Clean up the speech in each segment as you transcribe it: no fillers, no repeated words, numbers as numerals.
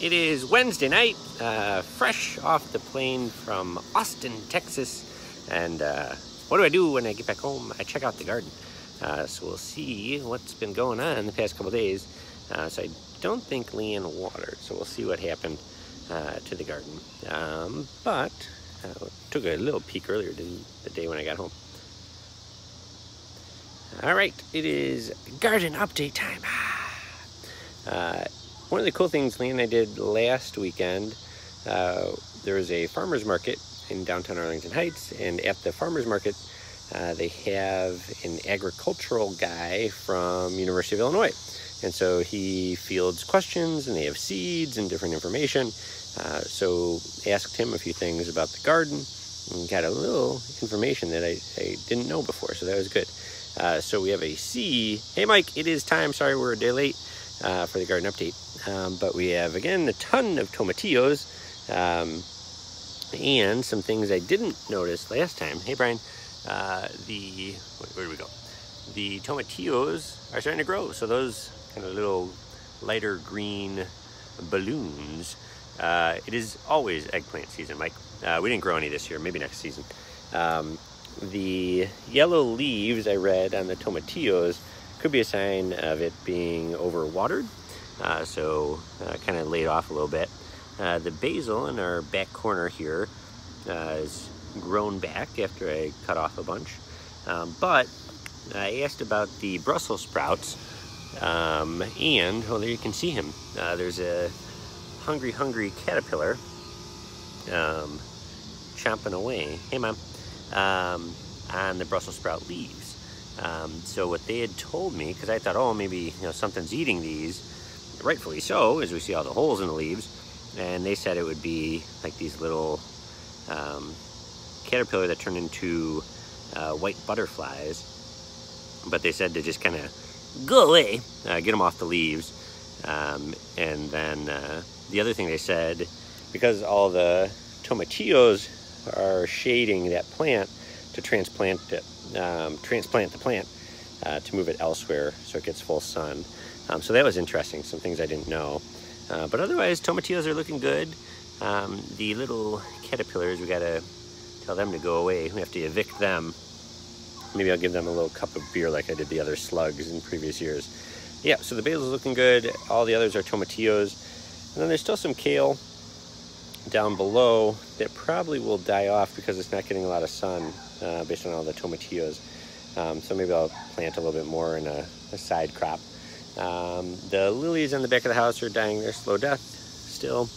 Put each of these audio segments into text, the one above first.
It is Wednesday night, fresh off the plane from Austin, Texas. And what do I do when I get back home? I check out the garden. So we'll see what's been going on the past couple days. So I don't think Leanne watered, so we'll see what happened to the garden. But took a little peek earlier the day when I got home. All right, it is garden update time. One of the cool things Leanne and I did last weekend, there was a farmer's market in downtown Arlington Heights, and at the farmer's market, they have an agricultural guy from University of Illinois. And so he fields questions, and they have seeds and different information. So asked him a few things about the garden, and got a little information that I didn't know before, so that was good. So we have a C. Hey Mike, it is time. Sorry we're a day late for the garden update. But we have, again, a ton of tomatillos and some things I didn't notice last time. Hey Brian, where do we go? The tomatillos are starting to grow. So those kind of little lighter green balloons. It is always eggplant season, Mike. We didn't grow any this year, maybe next season. The yellow leaves I read on the tomatillos could be a sign of it being overwatered, so kind of laid off a little bit. The basil in our back corner here is grown back after I cut off a bunch, but I asked about the Brussels sprouts, and well, there you can see him. There's a hungry caterpillar chomping away. Hey mom. On the Brussels sprout leaves. So what they had told me, because I thought, oh, maybe something's eating these, rightfully so, as we see all the holes in the leaves, and they said it would be like these little caterpillar that turn into white butterflies, but they said to just kind of go away, get them off the leaves, and then the other thing they said, because all the tomatillos are shading that plant, to transplant the plant to move it elsewhere so it gets full sun. So that was interesting, some things I didn't know. But otherwise, tomatillos are looking good. The little caterpillars, we gotta tell them to go away. We have to evict them. Maybe I'll give them a little cup of beer like I did the other slugs in previous years. Yeah, so the basil's looking good. All the others are tomatillos. And then there's still some kale down below that probably will die off because it's not getting a lot of sun based on all the tomatillos. So maybe I'll plant a little bit more in a side crop. The lilies on the back of the house are dying their slow death still.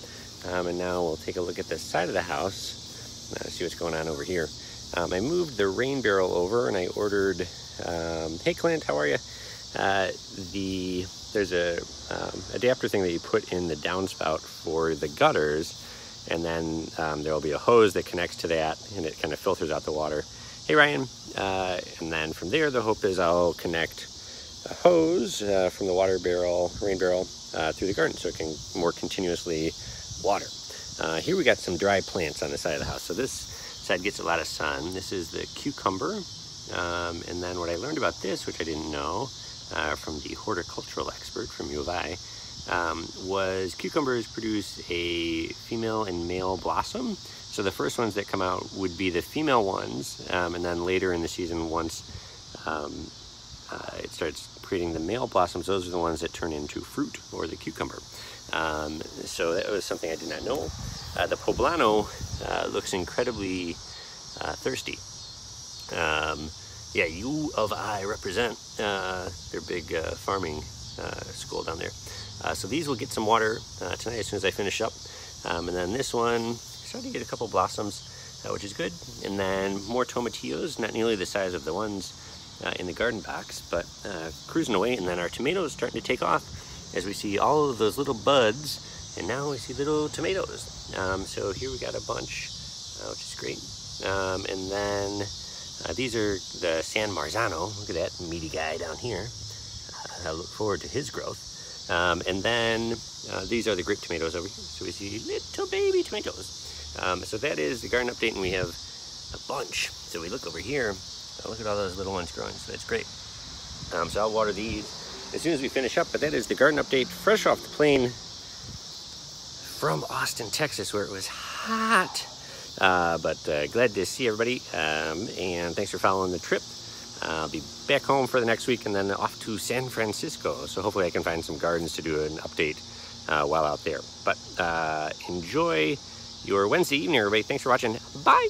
And now we'll take a look at the side of the house, see what's going on over here. I moved the rain barrel over and I ordered, hey Clint, how are you? There's a adapter thing that you put in the downspout for the gutters, and then there'll be a hose that connects to that, and it kind of filters out the water. Hey Ryan, and then from there the hope is I'll connect a hose from the rain barrel through the garden so it can more continuously water. Here we got some dry plants on the side of the house. So this side gets a lot of sun. This is the cucumber, and then what I learned about this, which I didn't know, from the horticultural expert from U of I, was cucumbers produce a female and male blossom. So the first ones that come out would be the female ones, and then later in the season, once it starts creating the male blossoms, those are the ones that turn into fruit, or the cucumber. So that was something I did not know. The poblano looks incredibly thirsty. Yeah, U of I represent their big farming school down there. So these will get some water tonight as soon as I finish up. And then this one, starting to get a couple blossoms, which is good. And then more tomatillos, not nearly the size of the ones in the garden box, but cruising away. And then our tomatoes starting to take off as we see all of those little buds. And now we see little tomatoes. So here we got a bunch, which is great. And then these are the San Marzano. Look at that meaty guy down here. I look forward to his growth. And then these are the grape tomatoes over here. So we see little baby tomatoes. So that is the garden update, and we have a bunch. So we look over here. Look at all those little ones growing. So that's great. So I'll water these as soon as we finish up. But that is the garden update, fresh off the plane from Austin, Texas, where it was hot. But glad to see everybody, and thanks for following the trip. I'll be back home for the next week and then off to San Francisco. So hopefully I can find some gardens to do an update while out there. But enjoy your Wednesday evening, everybody. Thanks for watching. Bye.